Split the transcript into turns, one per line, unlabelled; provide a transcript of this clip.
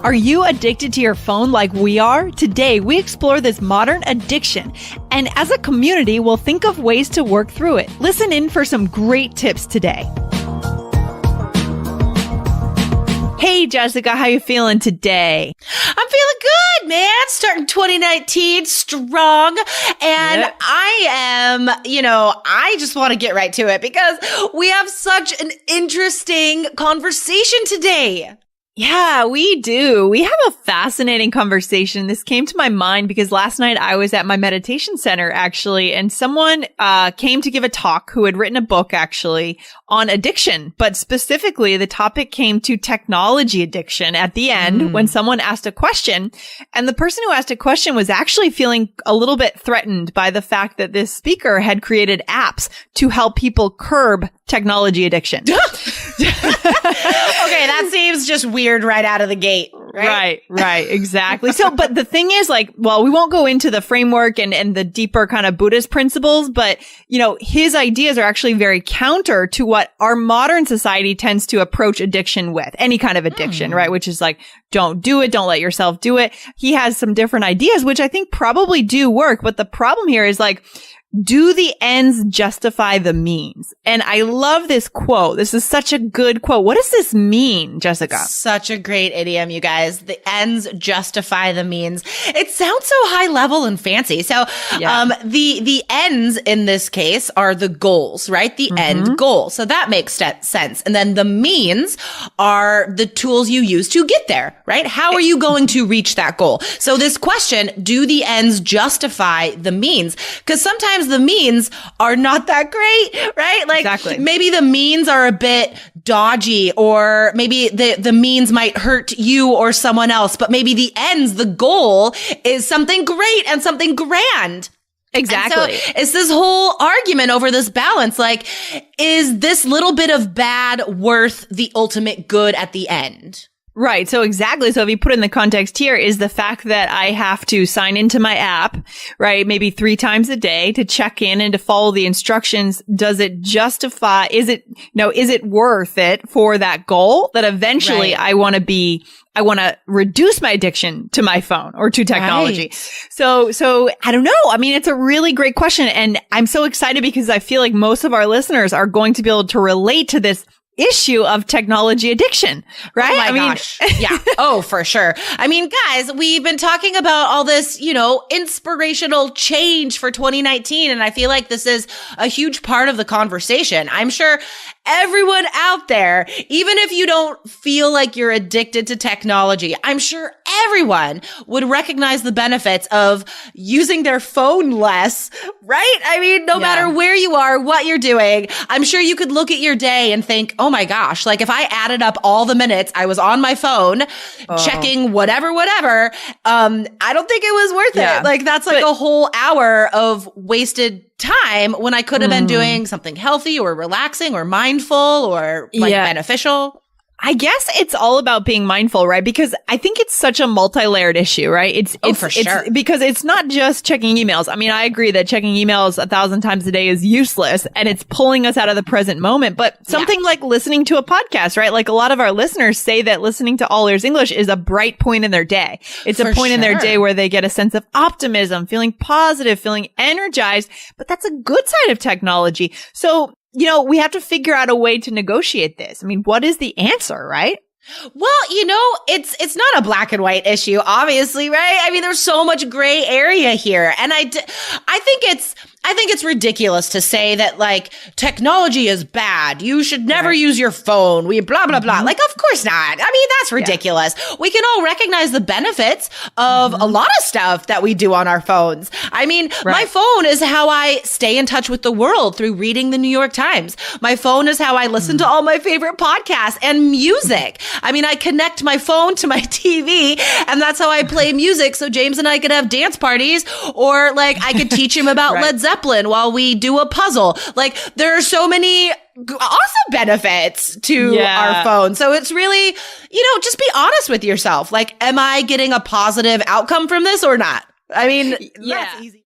Are you addicted to your phone like we are? Today, we explore this modern addiction, and as a community, we'll think of ways to work through it. Listen in for some great tips today. Hey, Jessica, how you feeling today?
I'm feeling good, man. Starting 2019 strong. And yep. I am, I just want to get right to it because we have such an interesting conversation today.
Yeah, we do. We have a fascinating conversation. This came to my mind because last night I was at my meditation center, actually, and someone came to give a talk who had written a book, actually, on addiction. But specifically, the topic came to technology addiction at the end when someone asked a question. And the person who asked a question was actually feeling a little bit threatened by the fact that this speaker had created apps to help people curb technology addiction.
Okay, that seems just weird right out of the gate, right?
Right, exactly. So, but the thing is, we won't go into the framework and the deeper kind of Buddhist principles, but, his ideas are actually very counter to what our modern society tends to approach addiction with, any kind of addiction, right? Which is don't do it, don't let yourself do it. He has some different ideas, which I think probably do work, but the problem here is do the ends justify the means? And I love this quote. This is such a good quote. What does this mean, Jessica?
Such a great idiom, you guys. The ends justify the means. It sounds so high level and fancy. So, the ends in this case are the goals, right? The end goal. So that makes sense. And then the means are the tools you use to get there, right? How are you going to reach that goal? So this question, do the ends justify the means? Because sometimes the means are not that great, right?
Exactly.
Maybe the means are a bit dodgy, or maybe the means might hurt you or someone else, but maybe the ends, the goal is something great and something grand.
Exactly.
So it's this whole argument over this balance. Is this little bit of bad worth the ultimate good at the end?
Right. So exactly. So if you put in the context here is the fact that I have to sign into my app, right? Maybe 3 times a day to check in and to follow the instructions. Does it justify, is it worth it for that goal that eventually I want to reduce my addiction to my phone or to technology. Right. So I don't know. I mean, it's a really great question. And I'm so excited because I feel like most of our listeners are going to be able to relate to this issue of technology addiction, right?
Oh my gosh. Yeah. Oh, for sure. I mean, guys, we've been talking about all this, inspirational change for 2019. And I feel like this is a huge part of the conversation. I'm sure everyone out there, even if you don't feel like you're addicted to technology, I'm sure everyone would recognize the benefits of using their phone less, right? I mean, no matter where you are, what you're doing, I'm sure you could look at your day and think, oh my gosh, if I added up all the minutes I was on my phone checking whatever, I don't think it was worth it. That's a whole hour of wasted time when I could have been doing something healthy or relaxing or mindful or beneficial.
I guess it's all about being mindful, right? Because I think it's such a multi-layered issue, right? It's
for sure.
Because it's not just checking emails. I mean, I agree that checking emails 1,000 times a day is useless and it's pulling us out of the present moment. But something like listening to a podcast, right? A lot of our listeners say that listening to All Ears English is a bright point in their day. It's a point in their day where they get a sense of optimism, feeling positive, feeling energized. But that's a good side of technology. So, we have to figure out a way to negotiate this. I mean, what is the answer, right?
Well, it's not a black and white issue, obviously, right? I mean, there's so much gray area here. And I think it's ridiculous to say that technology is bad. You should never use your phone. We blah, blah, blah. Of course not. I mean, that's ridiculous. Yeah. We can all recognize the benefits of a lot of stuff that we do on our phones. I mean, my phone is how I stay in touch with the world through reading the New York Times. My phone is how I listen to all my favorite podcasts and music. I mean, I connect my phone to my TV and that's how I play music. So James and I could have dance parties, or I could teach him about Led Zeppelin while we do a puzzle. There are so many awesome benefits to our phone. So it's really, just be honest with yourself. Am I getting a positive outcome from this or not? I mean, that's easy.